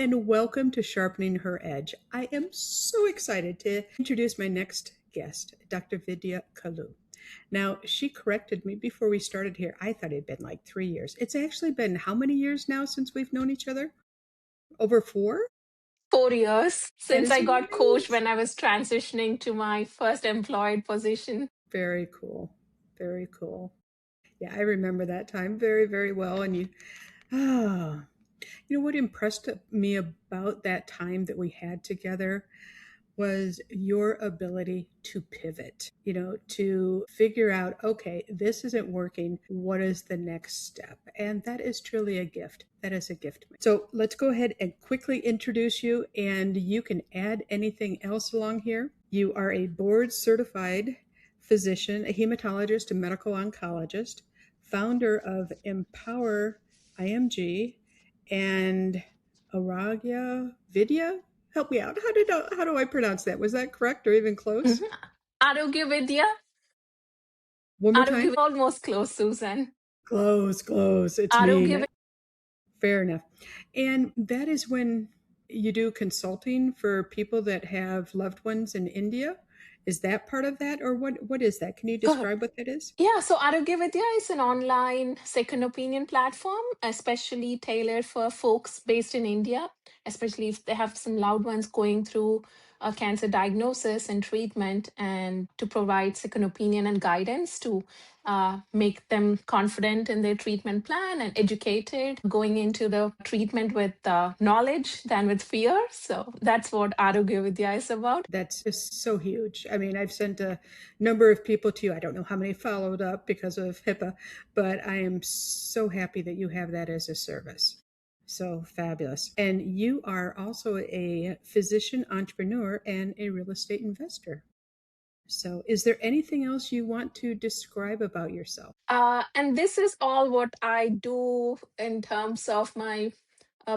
and welcome to Sharpening Her Edge. I am so excited to introduce my next guest, Dr. Vidya Kollu. Now, she corrected me before we started here. I thought it had been like 3 years. It's actually been how many years now since we've known each other? Over four? 4 years That since is I got coached amazing. when I was transitioning to my first employed position. Very cool. Very cool. Yeah, I remember that time very, very well. And ah, what impressed me about that time that we had together was your ability to pivot, to figure out, okay, this isn't working. What is the next step? And that is truly a gift. That is a gift. So let's go ahead and quickly introduce you, and you can add anything else along here. You are a board certified physician, a hematologist, a medical oncologist, founder of Empower IMG and Aragya Vidya. Help me out. How do I pronounce that? Was that correct or even close? Mhm. Arogya Vidya? One more time. Arogya, almost close, Susan. Close, close. It's me. Arogya Fair enough. And that is when you do consulting for people that have loved ones in India. Is that part of that, or what is that? Can you Vidya. describe what that is? Yeah, so Arogya Vidya is an online second opinion platform, especially tailored for folks based in India, especially if they have some loved ones going through a cancer diagnosis and treatment, and to provide second opinion and guidance to make them confident in their treatment plan and educated going into the treatment with knowledge than with fear. So that's what Arogya Vidya is about. That's just so huge. I mean, I've sent a number of people to you. I don't know how many followed up because of HIPAA, but I am so happy that you have that as a service. So fabulous. And you are also a physician entrepreneur and a real estate investor. So, is there anything else you want to describe about yourself? And this is all what I do in terms of my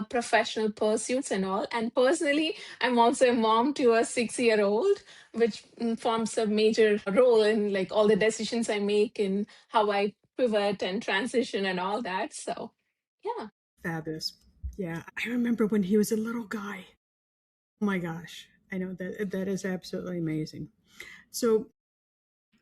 professional pursuits and all. And personally, I'm also a mom to a 6 year old, which forms a major role in like all the decisions I make in how I pivot and transition and all that. So, yeah. Fabulous. Yeah, I remember when he was a little guy. Oh my gosh. I know that is absolutely amazing. So,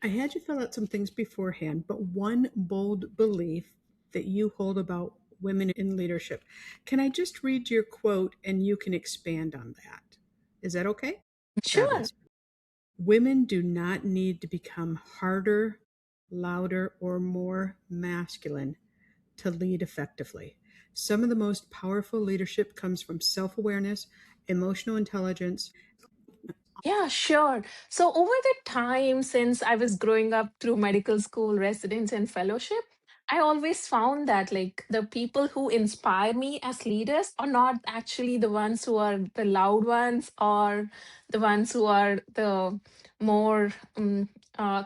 I had you fill out some things beforehand, but one bold belief that you hold about women in leadership. Can I just read your quote and you can expand on that? Is that okay? Sure. Fabulous. Women do not need to become harder, louder, or more masculine to lead effectively. Some of the most powerful leadership comes from self awareness, emotional intelligence. Yeah, sure. So, over the time since I was growing up through medical school, residence, and fellowship, I always found that like the people who inspire me as leaders are not actually the ones who are the loud ones or the ones who are the more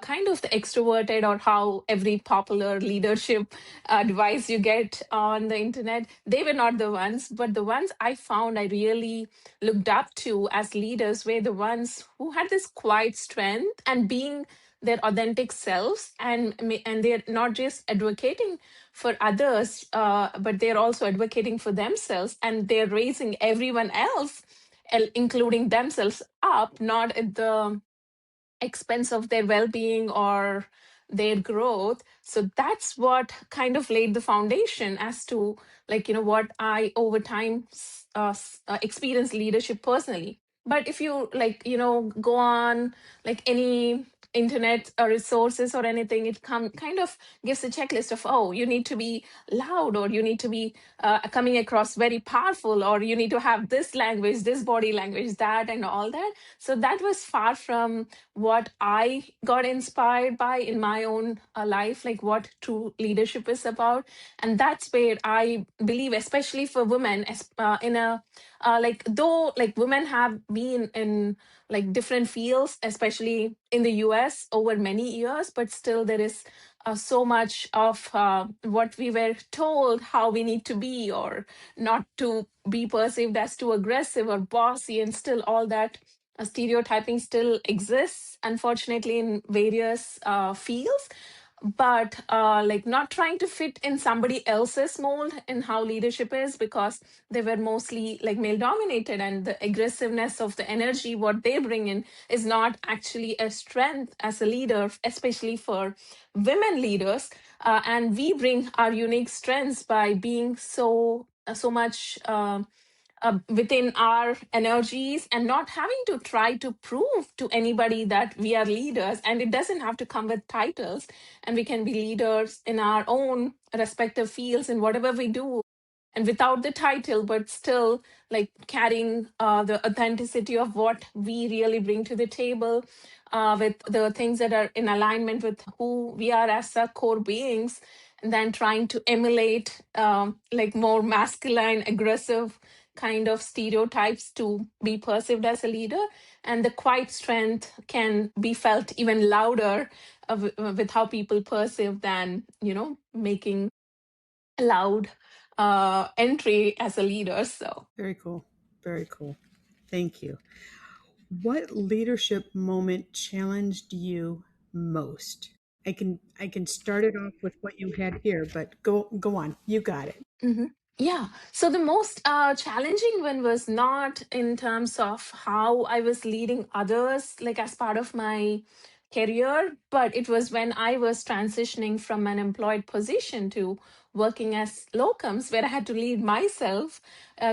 kind of the extroverted or how every popular leadership advice you get on the internet. They were not the ones, but the ones I found I really looked up to as leaders were the ones who had this quiet strength and being their authentic selves, and they're not just advocating for others, but they're also advocating for themselves, and they're raising everyone else, including themselves, up, not at the expense of their well-being or their growth. So that's what kind of laid the foundation as to like what I over time experience leadership personally. But if you like go on like any internet resources or anything, it kind of gives a checklist of, oh, you need to be loud, or you need to be coming across very powerful, or you need to have this language, this body language, that, and all that. So that was far from what I got inspired by in my own life, like what true leadership is about. And that's where I believe, especially for women, in a like though like women have been in like different fields, especially in the US over many years, but still there is so much of what we were told how we need to be, or not to be perceived as too aggressive or bossy, and still all that stereotyping still exists, unfortunately, in various fields. but like not trying to fit in somebody else's mold in how leadership is, because they were mostly like male dominated, and the aggressiveness of the energy what they bring in is not actually a strength as a leader, especially for women leaders. And we bring our unique strengths by being so much within our energies, and not having to try to prove to anybody that we are leaders. And it doesn't have to come with titles, and we can be leaders in our own respective fields in whatever we do, and without the title, but still like carrying the authenticity of what we really bring to the table, with the things that are in alignment with who we are as our core beings, and then trying to emulate like more masculine, aggressive kind of stereotypes to be perceived as a leader. And the quiet strength can be felt even louder with how people perceive than, making a loud entry as a leader. So, Very cool. Very cool. Thank you. What leadership moment challenged you most? I can start it off with what you had here, but go on. You got it. mhm. Yeah. So the most challenging one was not in terms of how I was leading others, like as part of my career, but it was when I was transitioning from an employed position to working as locums, where I had to lead myself,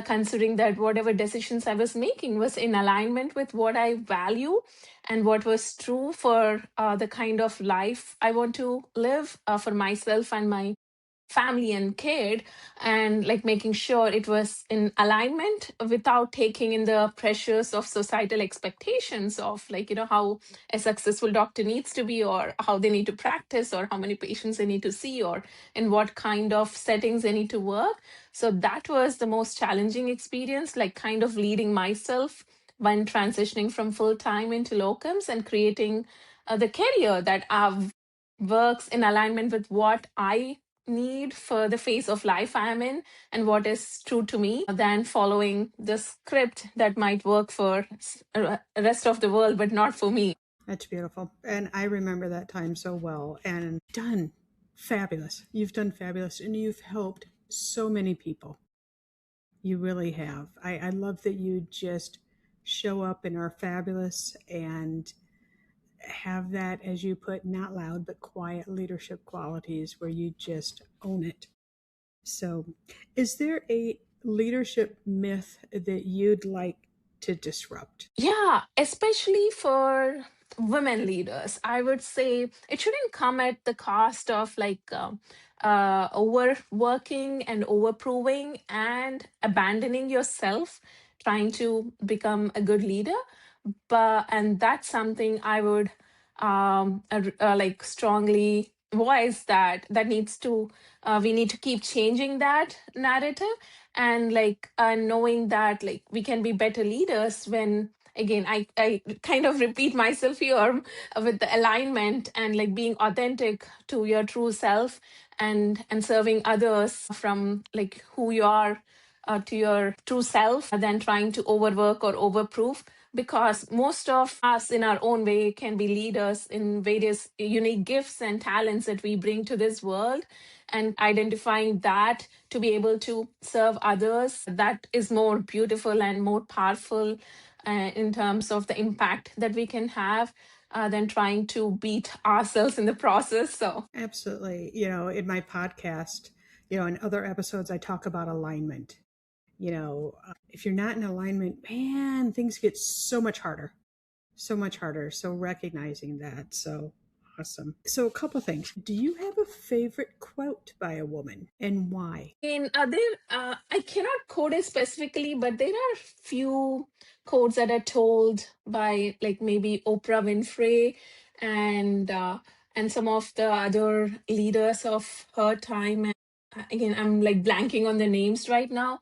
considering that whatever decisions I was making was in alignment with what I value and what was true for the kind of life I want to live for myself and my family and kid, and like making sure it was in alignment without taking in the pressures of societal expectations of, like, how a successful doctor needs to be, or how they need to practice, or how many patients they need to see, or in what kind of settings they need to work. So that was the most challenging experience, like kind of leading myself when transitioning from full time into locums, and creating the career that works in alignment with what I need for the phase of life I'm in and what is true to me, than following the script that might work for rest of the world but not for me. That's beautiful. And I remember that time so well. And done fabulous. You've done fabulous and you've helped so many people. You really have. I love that you just show up and are fabulous and have that, as you put, not loud but quiet leadership qualities where you just own it. So, is there a leadership myth that you'd like to disrupt? Yeah, especially for women leaders, I would say it shouldn't come at the cost of like overworking and overproving and abandoning yourself, trying to become a good leader. But and that's something I would like strongly voice that needs to we need to keep changing that narrative, and like knowing that like we can be better leaders when, again, I kind of repeat myself here, with the alignment and like being authentic to your true self, and serving others from like who you are, to your true self, than trying to overwork or overproof, because most of us in our own way can be leaders in various unique gifts and talents that we bring to this world, and identifying that to be able to serve others, that is more beautiful and more powerful in terms of the impact that we can have, than trying to beat ourselves in the process. So Absolutely. In my podcast, in other episodes, I talk about alignment. If you're not in alignment, man, things get so much harder, so much harder. So recognizing that. So awesome. So a couple things. Do you have a favorite quote by a woman and why? in I cannot quote it specifically, but there are few quotes that are told by like maybe Oprah Winfrey, and some of the other leaders of her time. And again, I'm like blanking on the names right now,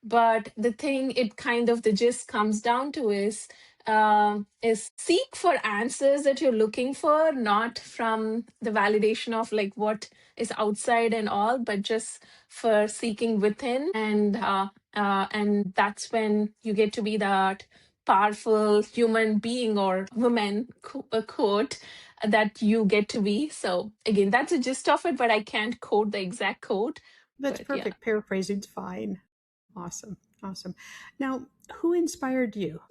but the thing it kind of the gist comes down to is seek for answers that you're looking for, not from the validation of like what is outside and all, but just for seeking within. And that's when you get to be that powerful human being or woman quote that you get to be. So again, that's the gist of it, but I can't quote the exact quote. That's But yeah. perfect. Paraphrasing's fine. Awesome. Awesome. Now, who inspired you?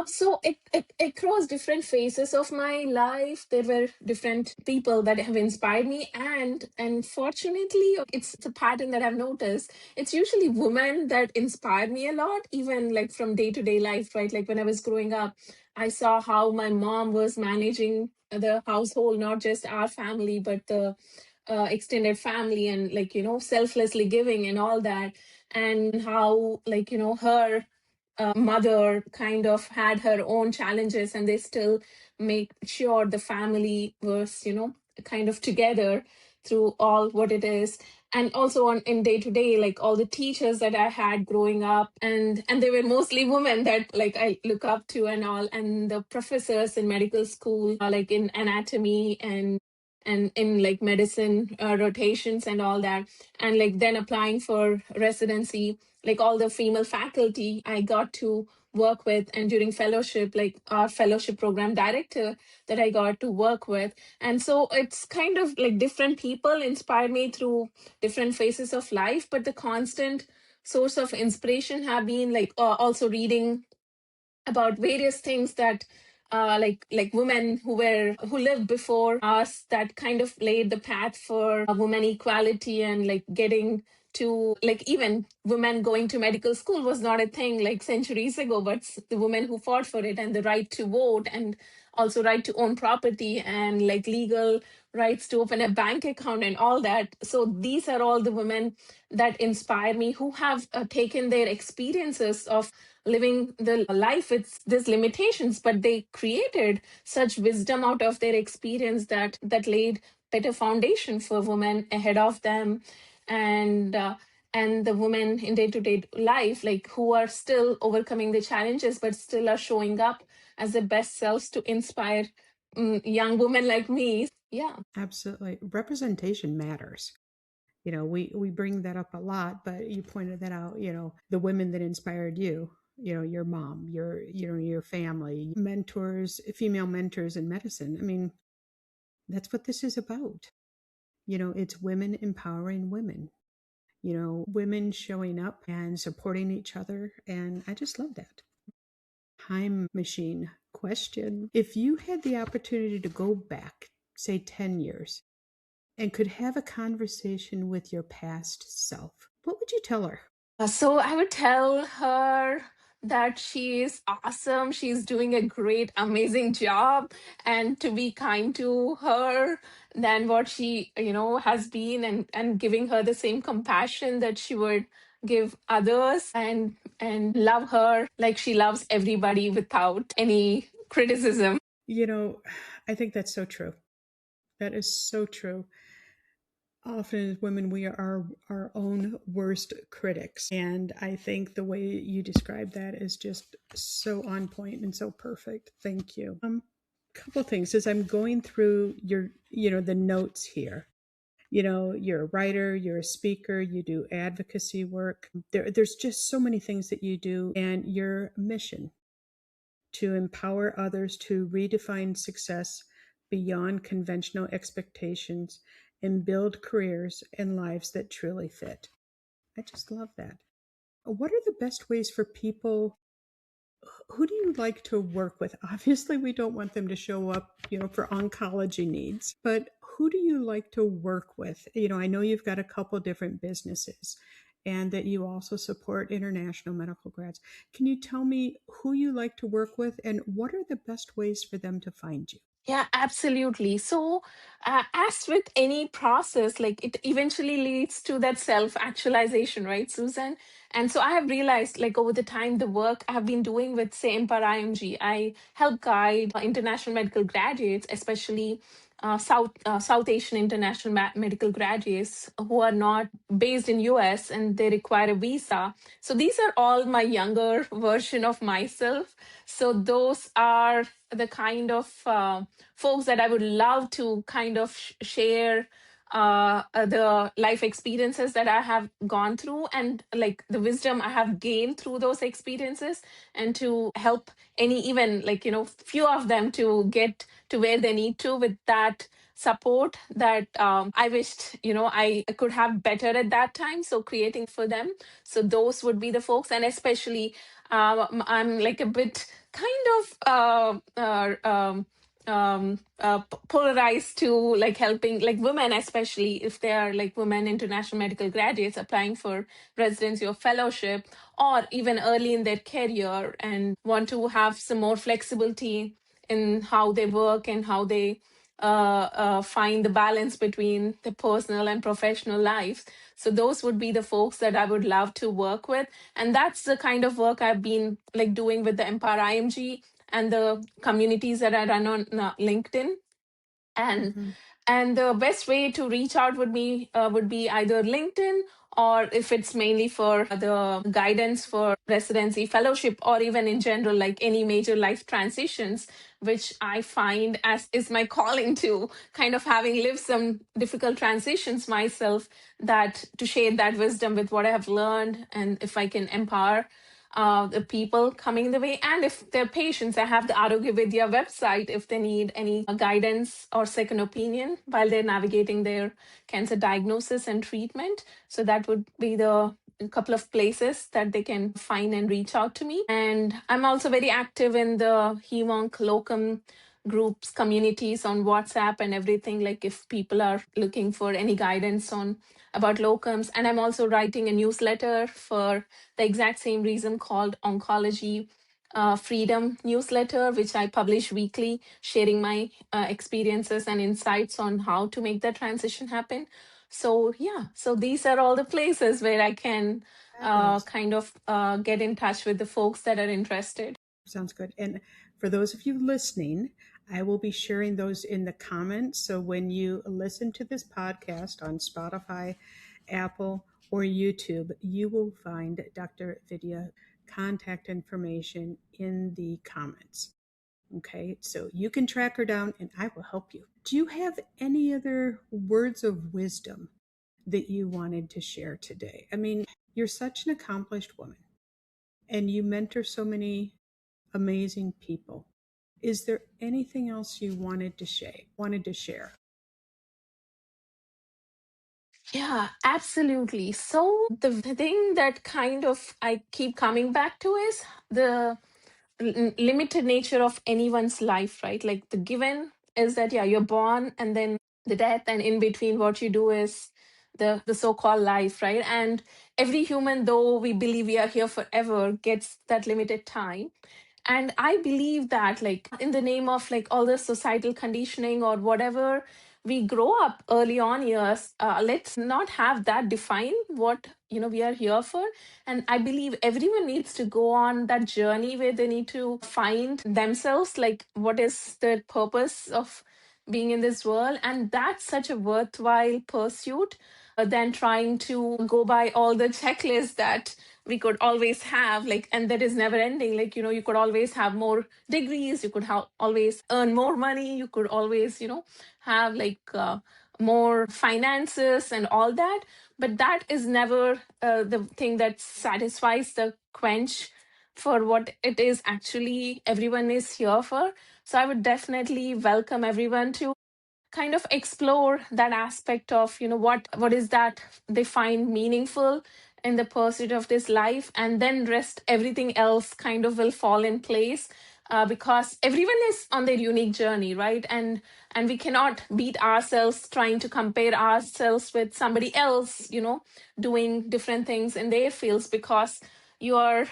So it across different phases of my life, there were different people that have inspired me, and fortunately, it's a pattern that I've noticed. It's usually women that inspire me a lot, even like from day to day life, right? Like when I was growing up, I saw how my mom was managing the household, not just our family, but the extended family, and like selflessly giving and all that, and how like her mother kind of had her own challenges, and they still make sure the family was kind of together through all what it is. And also on in day to day, like all the teachers that I had growing up, and they were mostly women that like I look up to and all, and the professors in medical school, like in anatomy and in like medicine rotations and all that, and like then applying for residency, like all the female faculty I got to work with, and during fellowship, like our fellowship program director that I got to work with. And so it's kind of like different people inspired me through different phases of life, but the constant source of inspiration have been like also reading about various things that like women who lived before us, that kind of laid the path for women equality, and like getting to like even women going to medical school was not a thing like centuries ago, but the women who fought for it, and the right to vote, and also right to own property, and like legal rights to open a bank account and all that. So these are all the women that inspire me, who have taken their experiences of living the life with these limitations, but they created such wisdom out of their experience that laid better foundation for women ahead of them. And uh, and the women in day-to-day life, like who are still overcoming the challenges but still are showing up as their best selves to inspire young women like me. Yeah. Absolutely. Representation matters. We bring that up a lot, but you pointed that out, the women that inspired you, your mom, your family, mentors, female mentors in medicine. I mean, that's what this is about. It's women empowering women, women showing up and supporting each other. And I just love that. Time machine question. If you had the opportunity to go back, say 10 years, and could have a conversation with your past self, what would you tell her? So I would tell her that she is awesome. She's doing a great, amazing job, and to be kind to her than what she, has been, and giving her the same compassion that she would give others, and love her like she loves everybody without any criticism. You know, I think that's so true. That is so true. Often as women, we are our own worst critics. And I think the way you describe that is just so on point and so perfect. Thank you. Couple things as I'm going through your, the notes here. You're a writer, you're a speaker, you do advocacy work. There's just so many things that you do, and your mission to empower others to redefine success beyond conventional expectations and build careers and lives that truly fit. I just love that. What are the best ways for people? Who do you like to work with? Obviously, we don't want them to show up, for oncology needs, but who do you like to work with? I know you've got a couple different businesses and that you also support international medical grads. Can you tell me who you like to work with and what are the best ways for them to find you? Yeah, absolutely. So, as with any process, like it eventually leads to that self actualization, right, Susan? And so I have realized, like over the time, the work I have been doing with, say, Empire IMG, I help guide international medical graduates, especially South Asian international medical graduates who are not based in US and they require a visa. So these are all my younger version of myself. So those are the kind of folks that I would love to kind of share the life experiences that I have gone through, and like the wisdom I have gained through those experiences, and to help any, even like, few of them to get to where they need to with that support that I wished, I could have better at that time. So creating for them. So those would be the folks. And especially I'm like a bit kind of polarized to like helping like women, especially if they are like women international medical graduates applying for residency or fellowship, or even early in their career and want to have some more flexibility in how they work and how they find the balance between the personal and professional lives. So those would be the folks that I would love to work with. And that's the kind of work I've been like doing with the Empower IMG and the communities that I run on LinkedIn. And Mm-hmm. and the best way to reach out would be either LinkedIn, or if it's mainly for the guidance for residency, fellowship, or even in general, like any major life transitions, which I find as is my calling to kind of having lived some difficult transitions myself, that to share that wisdom with what I have learned, and if I can empower the people coming the way. And if they're patients, I have the Arogya Vidya website if they need any guidance or second opinion while they're navigating their cancer diagnosis and treatment. So that would be the a couple of places that they can find and reach out to me. And I'm also very active in the Hemonc locum groups, communities on WhatsApp and everything. Like if people are looking for any guidance on about locums. And I'm also writing a newsletter for the exact same reason, called Oncology Freedom Newsletter, which I publish weekly, sharing my experiences and insights on how to make that transition happen. So, yeah, so these are all the places where I can Fabulous. kind of get in touch with the folks that are interested. Sounds good. And for those of you listening, I will be sharing those in the comments. So when you listen to this podcast on Spotify, Apple, or YouTube, you will find Dr. Vidya contact information in the comments. Okay, so you can track her down and I will help you. Do you have any other words of wisdom that you wanted to share today? I mean, you're such an accomplished woman and you mentor so many amazing people. Is there anything else you wanted to share? Yeah, absolutely. So the thing that kind of I keep coming back to is the limited nature of anyone's life, right? Like the given is that, yeah, you're born and then the death, and in between what you do is the so-called life, right? And every human, though we believe we are here forever, gets that limited time. And I believe that, like, in the name of like all the societal conditioning or whatever we grow up early on years, let's not have that define what we are here for. And I believe everyone needs to go on that journey where they need to find themselves, like what is the purpose of being in this world. And that's such a worthwhile pursuit than trying to go by all the checklists that we could always have, like, and that is never ending. Like, you could always have more degrees, you could always earn more money, you could always have like more finances and all that. But that is never the thing that satisfies the quench for what it is actually everyone is here for. So I would definitely welcome everyone to kind of explore that aspect of what is that they find meaningful in the pursuit of this life, and then rest everything else kind of will fall in place, because everyone is on their unique journey, right? And we cannot beat ourselves trying to compare ourselves with somebody else, doing different things in their fields, because you are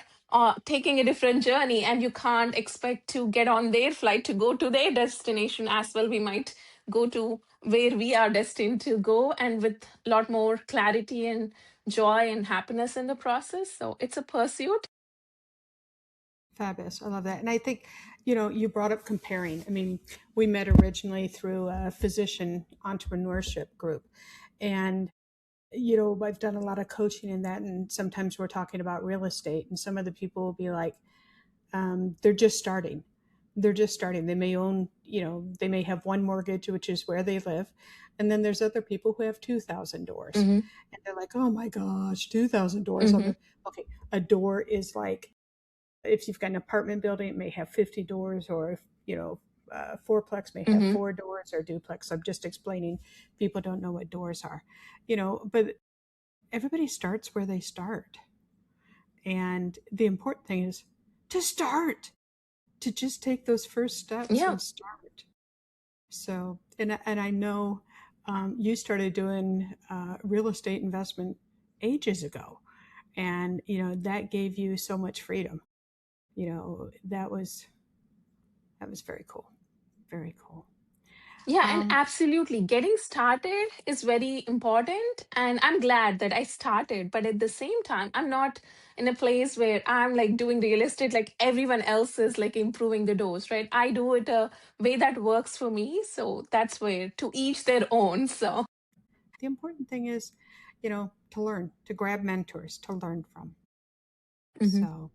taking a different journey, and you can't expect to get on their flight to go to their destination as well. We might go to where we are destined to go, and with a lot more clarity and joy and happiness in the process. So it's a pursuit. Fabulous. I love that. And I think, you brought up comparing. I mean, we met originally through a physician entrepreneurship group. And, I've done a lot of coaching in that. And sometimes we're talking about real estate, and some of the people will be like, they're just starting. They're just starting. They may own, they may have one mortgage, which is where they live. And then there's other people who have 2,000 doors. Mm-hmm. And they're like, oh my gosh, 2,000 doors on Mm-hmm. the. Okay, a door is like, if you've got an apartment building, it may have 50 doors, or if, fourplex may have Mm-hmm. 4 doors, or duplex. I'm just explaining. People don't know what doors are, but everybody starts where they start. And the important thing is to start, to just take those first steps Yeah. and start. So, and I know you started doing real estate investment ages ago, and that gave you so much freedom. That was very cool, very cool. Yeah, and Um, absolutely. Getting started is very important. And I'm glad that I started. But at the same time, I'm not in a place where I'm like doing real estate like everyone else is like improving the doors, right? I do it a way that works for me. So that's where to each their own. So, the important thing is, to learn, to grab mentors, to learn from. mhm. So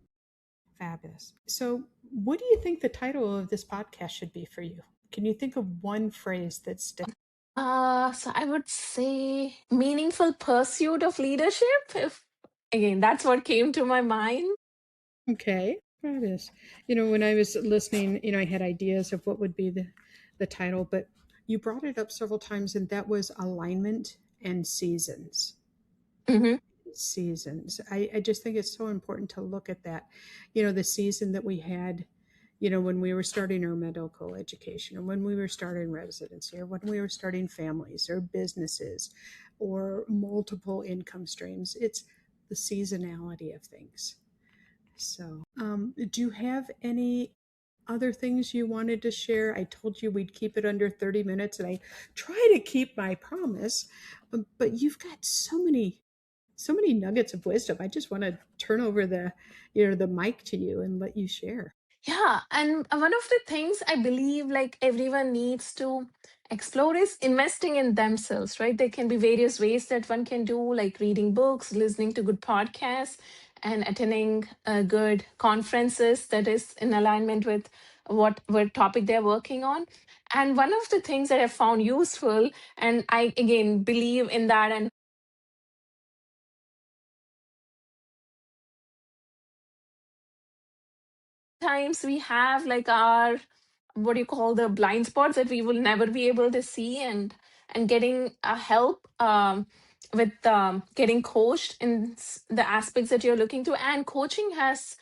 fabulous. So, what do you think the title of this podcast should be for you? Can you think of one phrase that sticks? So I would say meaningful pursuit of leadership. If again, that's what came to my mind. Okay, fabulous. When I was listening, I had ideas of what would be the title, but you brought it up several times, and that was alignment and seasons. Hmm. Seasons. I just think it's so important to look at that. The season that we had, when we were starting our medical education, or when we were starting residency, or when we were starting families or businesses or multiple income streams. It's the seasonality of things. So, do you have any other things you wanted to share? I told you we'd keep it under 30 minutes, and I try to keep my promise. But you've got so many nuggets of wisdom. I just want to turn over the mic to you and let you share. Yeah, and one of the things I believe like everyone needs to explore is investing in themselves, right? There can be various ways that one can do, like reading books, listening to good podcasts, and attending good conferences that is in alignment with what topic they're working on. And one of the things that I found useful, and I again believe in that, and times we have like our what do you call the blind spots that we will never be able to see, and getting help with getting coached in the aspects that you're looking to. And coaching has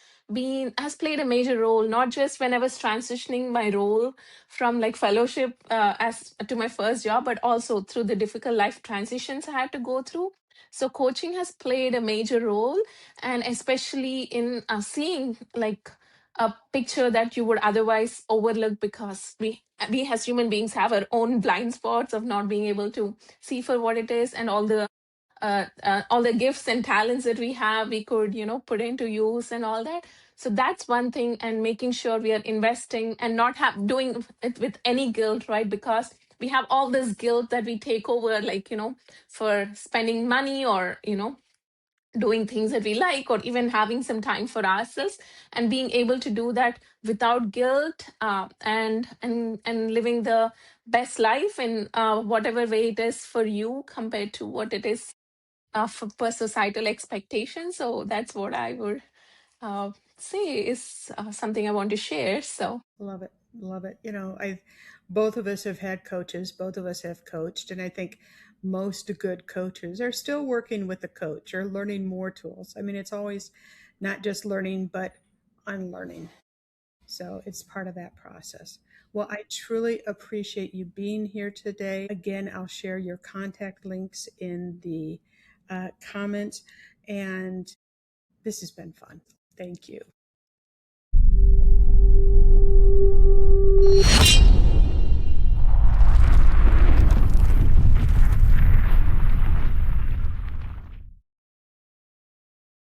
played a major role, not just when I was transitioning my role from like fellowship as to my first job, but also through the difficult life transitions I had to go through. So coaching has played a major role, and especially in seeing like a picture that you would otherwise overlook, because we as human beings have our own blind spots of not being able to see for what it is, and all the gifts and talents that we have we could put into use and all that. So that's one thing, and making sure we are investing and not have doing it with any guilt, right? Because we have all this guilt that we take over, like for spending money, or doing things that we like, or even having some time for ourselves, and being able to do that without guilt, and living the best life in whatever way it is for you compared to what it is per societal expectations. So that's what I would say is something I want to share. So Love it. Love it. I both of us have had coaches, both of us have coached, and I think most good coaches are still working with the coach or learning more tools. I mean, it's always not just learning, but unlearning. So it's part of that process. Well, I truly appreciate you being here today. Again, I'll share your contact links in the comments, and this has been fun. Thank you.